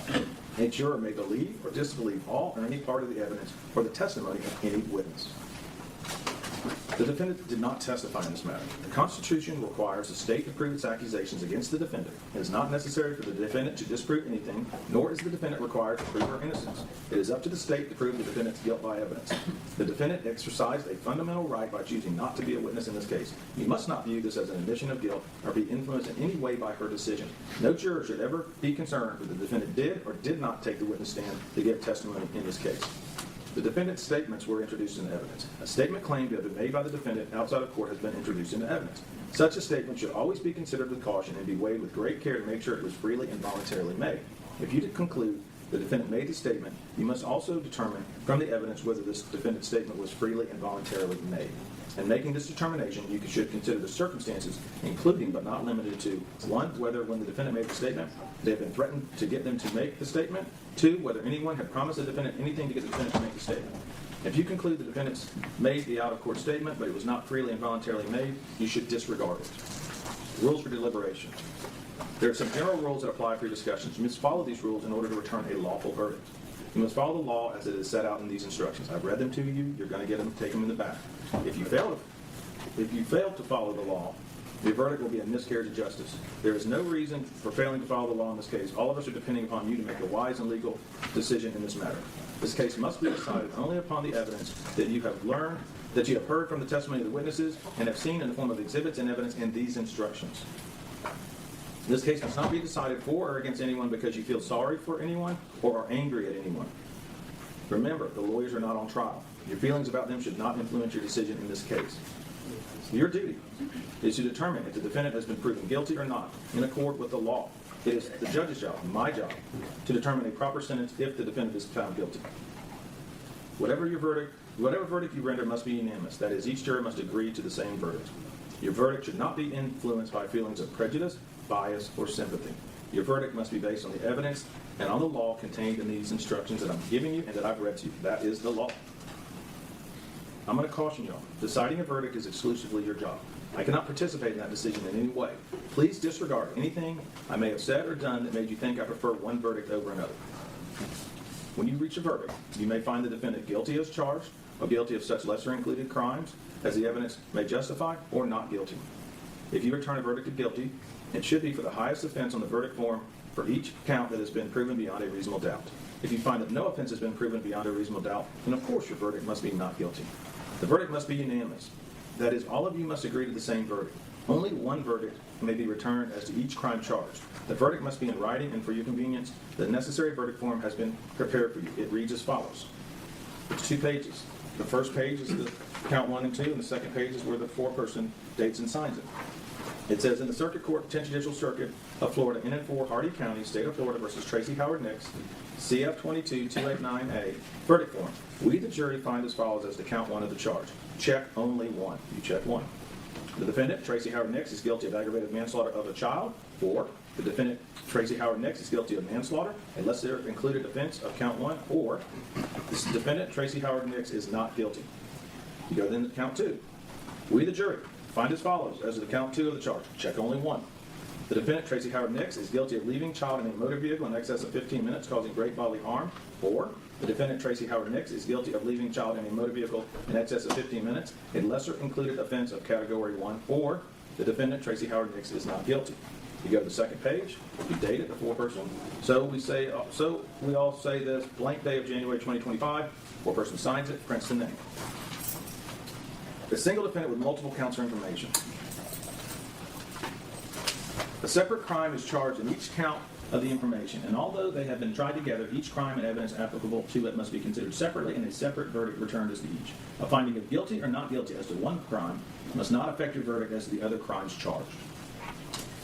A juror may believe or disbelieve all or any part of the evidence or the testimony of any witness. The defendant did not testify in this matter. The Constitution requires the state to prove its accusations against the defendant. It is not necessary for the defendant to disprove anything, nor is the defendant required to prove her innocence. It is up to the state to prove the defendant's guilt by evidence. The defendant exercised a fundamental right by choosing not to be a witness in this case. You must not view this as an admission of guilt or be influenced in any way by her decision. No juror should ever be concerned whether the defendant did or did not take the witness stand to give testimony in this case. The defendant's statements were introduced into evidence. A statement claimed to have been made by the defendant outside of court has been introduced into evidence. Such a statement should always be considered with caution and be weighed with great care to make sure it was freely and voluntarily made. If you conclude the defendant made the statement, you must also determine from the evidence whether this defendant's statement was freely and voluntarily made. In making this determination, you should consider the circumstances, including but not limited to, 1, whether when the defendant made the statement, they had been threatened to get them to make the statement. 2, whether anyone had promised the defendant anything to get the defendant to make the statement. If you conclude the defendant made the out-of-court statement, but it was not freely and voluntarily made, you should disregard it. Rules for deliberation. There are some general rules that apply for your discussions. You must follow these rules in order to return a lawful verdict. You must follow the law as it is set out in these instructions. I've read them to you. You're going to get them, take them in the back. If you fail to follow the law, your verdict will be a miscarriage of justice. There is no reason for failing to follow the law in this case. All of us are depending upon you to make a wise and legal decision in this matter. This case must be decided only upon the evidence that you have learned, that you have heard from the testimony of the witnesses, and have seen in the form of exhibits and evidence in these instructions. This case must not be decided for or against anyone because you feel sorry for anyone or are angry at anyone. Remember, the lawyers are not on trial. Your feelings about them should not influence your decision in this case. Your duty is to determine if the defendant has been proven guilty or not in accord with the law. It is the judge's job, my job, to determine a proper sentence if the defendant is found guilty. Whatever verdict you render must be unanimous. That is, each juror must agree to the same verdict. Your verdict should not be influenced by feelings of prejudice, bias, or sympathy. Your verdict must be based on the evidence and on the law contained in these instructions that I'm giving you and that I've read to you. That is the law. I'm going to caution you all. Deciding a verdict is exclusively your job. I cannot participate in that decision in any way. Please disregard anything I may have said or done that made you think I prefer one verdict over another. When you reach a verdict, you may find the defendant guilty as charged or guilty of such lesser included crimes as the evidence may justify or not guilty. If you return a verdict of guilty, it should be for the highest offense on the verdict form for each count that has been proven beyond a reasonable doubt. If you find that no offense has been proven beyond a reasonable doubt, then of course your verdict must be not guilty. The verdict must be unanimous. That is, all of you must agree to the same verdict. Only one verdict may be returned as to each crime charged. The verdict must be in writing, and for your convenience, the necessary verdict form has been prepared for you. It reads as follows. It's 2 pages. The first page is the count 1 and 2, and the second page is where the foreperson dates and signs it. It says, in the Circuit Court, 10th Judicial Circuit of Florida, in and for Hardy County, State of Florida versus Tracy Howard Nix, CF 22-289A, verdict form. We, the jury, find as follows as to count 1 of the charge. Check only 1. You check 1. The defendant, Tracy Howard Nix, is guilty of aggravated manslaughter of a child. 4. The defendant, Tracy Howard Nix, is guilty of manslaughter, a lesser included offense of count 1. Or, this defendant, Tracy Howard Nix, is not guilty. You go then to count 2. We, the jury, find as follows as to the count 2 of the charge. Check only 1. The defendant, Tracy Howard Nix, is guilty of leaving child in a motor vehicle in excess of 15 minutes, causing great bodily harm. 4. The defendant, Tracy Howard Nix, is guilty of leaving child in a motor vehicle in excess of 15 minutes, a lesser included offense of category 1. Or, the defendant, Tracy Howard Nix, is not guilty. You go to the second page, you date it, the foreperson. So we all say this, blank day of January 2025, foreperson signs it, prints the name. A single defendant with multiple counts of information. A separate crime is charged in each count of the information, and although they have been tried together, each crime and evidence applicable to it must be considered separately and a separate verdict returned as to each. A finding of guilty or not guilty as to one crime must not affect your verdict as to the other crimes charged.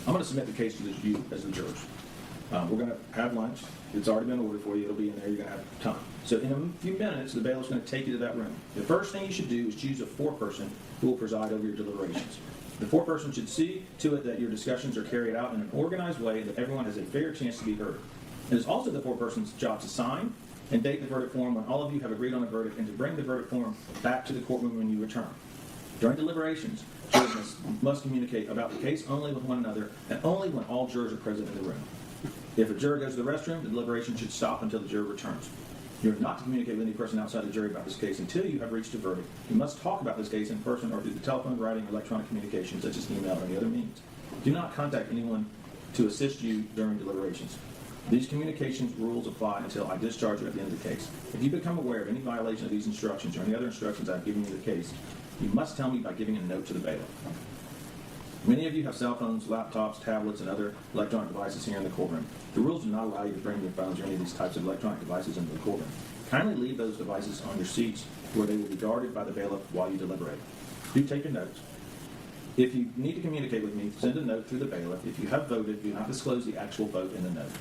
I'm going to submit the case to you as the jurors. We're going to have lunch. It's already been ordered for you. It'll be in there. You're going to have time. So in a few minutes, the bailiff's going to take you to that room. The first thing you should do is choose a foreperson who will preside over your deliberations. The foreperson should see to it that your discussions are carried out in an organized way and that everyone has a fair chance to be heard. It is also the foreperson's job to sign and date the verdict form when all of you have agreed on a verdict and to bring the verdict form back to the courtroom when you return. During deliberations, jurors must communicate about the case only with one another and only when all jurors are present in the room. If a juror goes to the restroom, the deliberation should stop until the juror returns. You are not to communicate with any person outside the jury about this case until you have reached a verdict. You must talk about this case in person or through the telephone, writing, or electronic communication, such as email or any other means. Do not contact anyone to assist you during deliberations. These communications rules apply until I discharge you at the end of the case. If you become aware of any violation of these instructions or any other instructions I've given you in the case, you must tell me by giving a note to the bailiff. Many of you have cell phones, laptops, tablets, and other electronic devices here in the courtroom. The rules do not allow you to bring your phones or any of these types of electronic devices into the courtroom. Kindly leave those devices on your seats where they will be guarded by the bailiff while you deliberate. Do take your notes. If you need to communicate with me, send a note through the bailiff. If you have voted, do not disclose the actual vote in the note.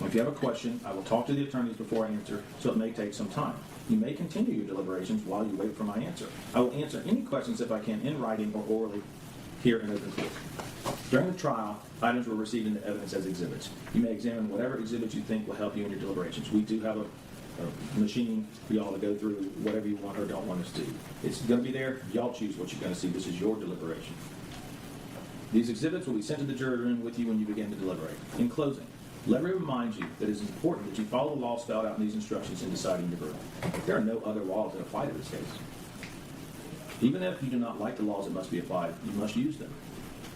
If you have a question, I will talk to the attorneys before I answer, so it may take some time. You may continue your deliberations while you wait for my answer. I will answer any questions if I can in writing or orally here in open court. During the trial, items were received into evidence as exhibits. You may examine whatever exhibits you think will help you in your deliberations. We do have a machine for y'all to go through whatever you want or don't want us to. It's going to be there. Y'all choose what you're going to see. This is your deliberation. These exhibits will be sent to the jury room with you when you begin to deliberate. In closing, let me remind you that it is important that you follow the law spelled out in these instructions in deciding your verdict. There are no other laws that apply to this case. Even if you do not like the laws that must be applied, you must use them.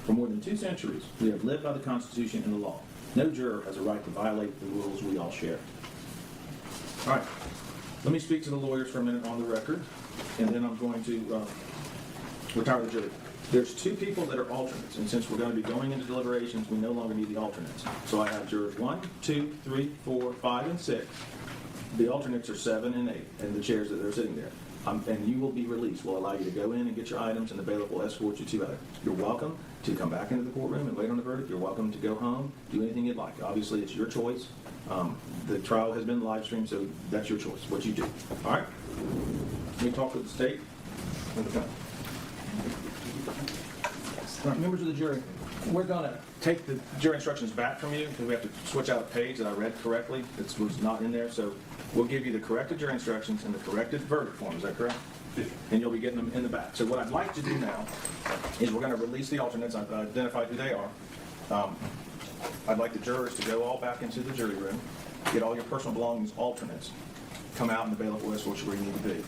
For more than 2 centuries, we have lived by the Constitution and the law. No juror has a right to violate the rules we all share. All right, let me speak to the lawyers for a minute on the record, and then I'm going to retire the jury. There's 2 people that are alternates, and since we're going to be going into deliberations, we no longer need the alternates. So I have jurors 1, 2, 3, 4, 5, and 6. The alternates are 7 and 8, and the chairs that are sitting there. And you will be released. We'll allow you to go in and get your items, and the bailiff will escort you to it. You're welcome to come back into the courtroom and wait on the verdict. You're welcome to go home, do anything you'd like. Obviously, it's your choice. The trial has been live streamed, so that's your choice, what you do. All right? Let me talk with the state and the county. All right, members of the jury, we're going to take the jury instructions back from you because we have to switch out a page that I read correctly. It was not in there, so we'll give you the corrected jury instructions and the corrected verdict form. Is that correct? And you'll be getting them in the back. So what I'd like to do now is we're going to release the alternates. I've identified who they are. I'd like the jurors to go all back into the jury room, get all your personal belongings, alternates, come out, and the bailiff will escort you where you need to be.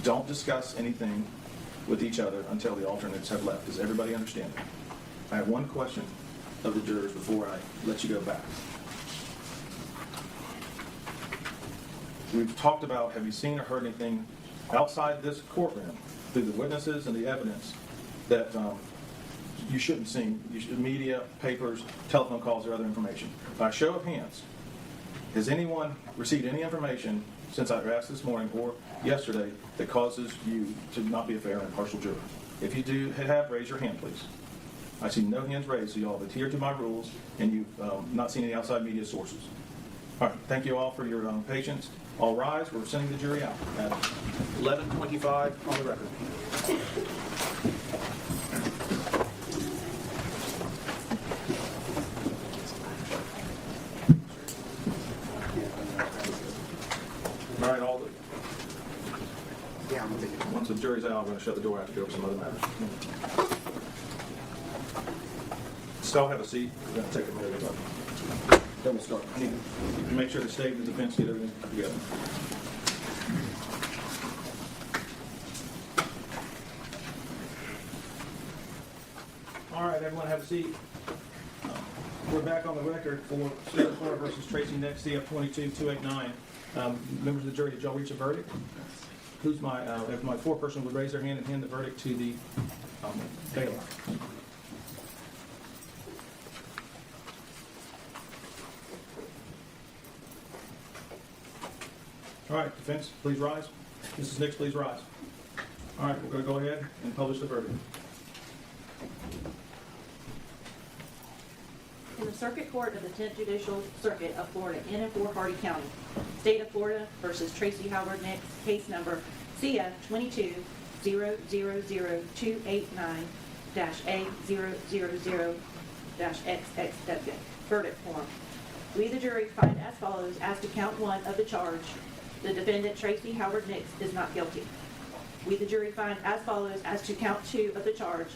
Don't discuss anything with each other until the alternates have left. Does everybody understand that? I have one question of the jurors before I let you go back. We've talked about, have you seen or heard anything outside this courtroom through the witnesses and the evidence that you shouldn't see? Media, papers, telephone calls, or other information. By show of hands, has anyone received any information since I asked this morning or yesterday that causes you to not be a fair and impartial juror? If you do have, raise your hand, please. I see no hands raised, so you all have adhered to my rules, and you've not seen any outside media sources. All right, thank you all for your patience. All rise. We're sending the jury out at 11:25 on the record. All right, once the jury's out, I'm going to shut the door. I have to go over some other matters. Still have a seat. We're going to take a minute. Then we'll start. I need to make sure the state and the defense get everything together. All right, everyone have a seat. We're back on the record for State Court versus Tracy Nick, CF 22-289. Members of the jury, did y'all reach a verdict? Who's if my foreperson would raise their hand and hand the verdict to the bailiff. All right, defense, please rise. Mrs. Nix, please rise. All right, we're going to go ahead and publish the verdict. In the Circuit Court of the 10th Judicial Circuit of Florida in and for Hardy County, State of Florida versus Tracy Howard Nick, case number CF 22-000-289-A000-XXW. Verdict form. We, the jury, find as follows as to count 1 of the charge. The defendant, Tracy Howard Nick, is not guilty. We, the jury, find as follows as to count 2 of the charge.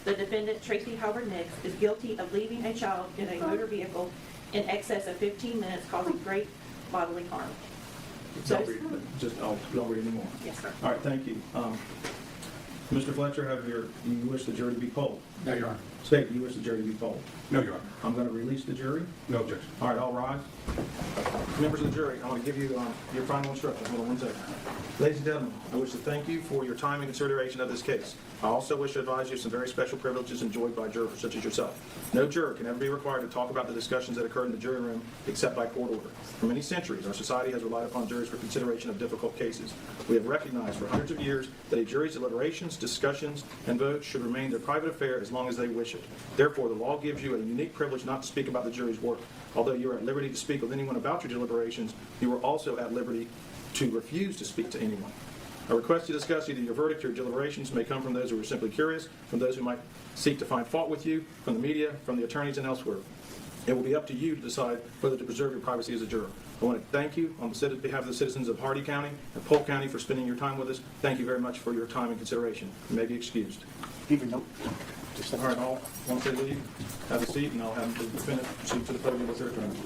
The defendant, Tracy Howard Nick, is guilty of leaving a child in a motor vehicle in excess of 15 minutes, causing great bodily harm. Don't read anymore. Yes, sir. All right, thank you. Mr. Fletcher, you wish the jury to be polled? No, Your Honor. State, you wish the jury to be polled? No, Your Honor. I'm going to release the jury. No objection. All right, all rise. Members of the jury, I want to give you your final instructions. Hold on one second. Ladies and gentlemen, I wish to thank you for your time and consideration of this case. I also wish to advise you of some very special privileges enjoyed by jurors such as yourself. No juror can ever be required to talk about the discussions that occurred in the jury room except by court order. For many centuries, our society has relied upon juries for consideration of difficult cases. We have recognized for hundreds of years that a jury's deliberations, discussions, and votes should remain their private affair as long as they wish it. Therefore, the law gives you a unique privilege not to speak about the jury's work. Although you are at liberty to speak with anyone about your deliberations, you are also at liberty to refuse to speak to anyone. A request to discuss either your verdict or your deliberations may come from those who are simply curious, from those who might seek to find fault with you, from the media, from the attorneys, and elsewhere. It will be up to you to decide whether to preserve your privacy as a juror. I want to thank you on behalf of the citizens of Hardy County and Polk County for spending your time with us. Thank you very much for your time and consideration. You may be excused. Even though All right, all, once they leave, have a seat, and I'll have the defendant proceed to the podium with their attorney.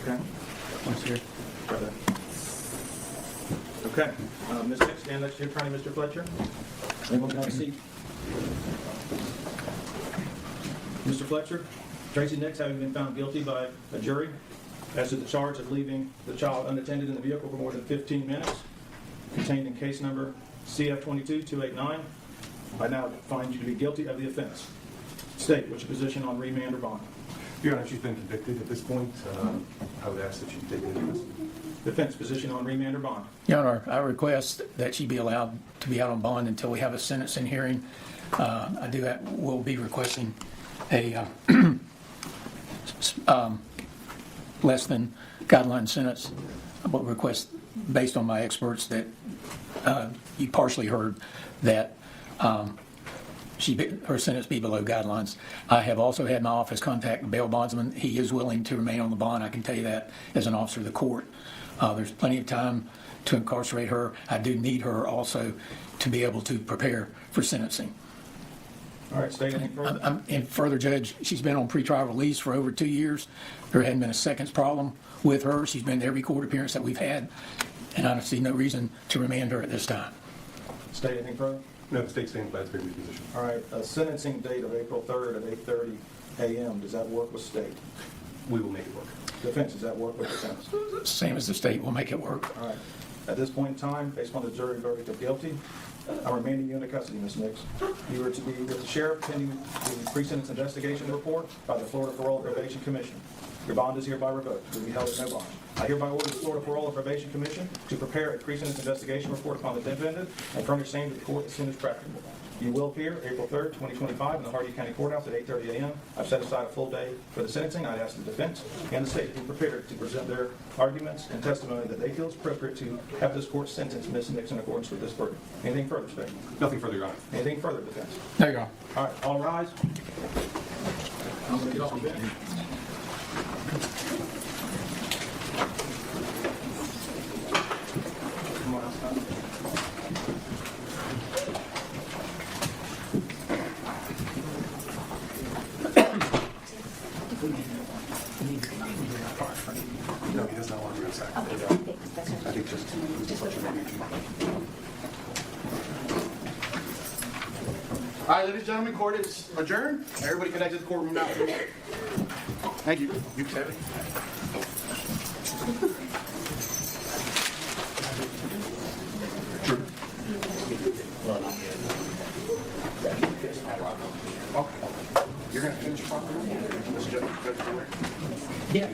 Okay. Once here. Right there. Okay, Ms. Nick, stand next to your attorney, Mr. Fletcher. Everyone can have a seat. Mr. Fletcher, Tracy Nick, having been found guilty by a jury as to the charge of leaving the child unattended in the vehicle for more than 15 minutes, contained in case number CF 22-289, I now find you to be guilty of the offense. State what's your position on remand or bond. Your Honor, she's been convicted at this point. I would ask that she take it into custody. Defense position on remand or bond. Your Honor, I request that she be allowed to be out on bond until we have a sentencing hearing. Will be requesting a less than guideline sentence. I will request, based on my experts, that you partially heard that her sentence be below guidelines. I have also had my office contact the bail bondsman. He is willing to remain on the bond. I can tell you that as an officer of the court. There's plenty of time to incarcerate her. I do need her also to be able to prepare for sentencing. All right, state anything further? And further, Judge, she's been on pretrial release for over 2 years. There hadn't been a seconds problem with her. She's been to every court appearance that we've had, and I see no reason to remand her at this time. State anything further? No, the state stands by its previous position. All right, a sentencing date of April 3rd at 8:30 a.m. Does that work with state? We will make it work. Defense, does that work with defense? Same as the state, will make it work. All right. At this point in time, based on the jury verdict of guilty, I'm remanding you into custody, Ms. Nix. You are to be with the sheriff pending the pre-sentence investigation report by the Florida Parole and Probation Commission. Your bond is hereby revoked. Will be held at no bond. I hereby order the Florida Parole and Probation Commission to prepare a pre-sentence investigation report upon the defendant and furnish same to the court as soon as practicable. You will appear April 3rd, 2025 in the Hardy County Courthouse at 8:30 a.m. I've set aside a full day for the sentencing. I'd ask the defense and the state to be prepared to present their arguments and testimony that they feel is appropriate to have this court sentence Ms. Nix in accordance with this verdict. Anything further, state? Nothing further, Your Honor. Anything further, defense? There you go. All right, all rise. I'm going to get off the bench. Come on outside. No, he does not want to go outside. I think just All right, ladies and gentlemen, court is adjourned. Everybody can exit the courtroom now. Thank you. You can have it. You're going to finish your property? Yeah.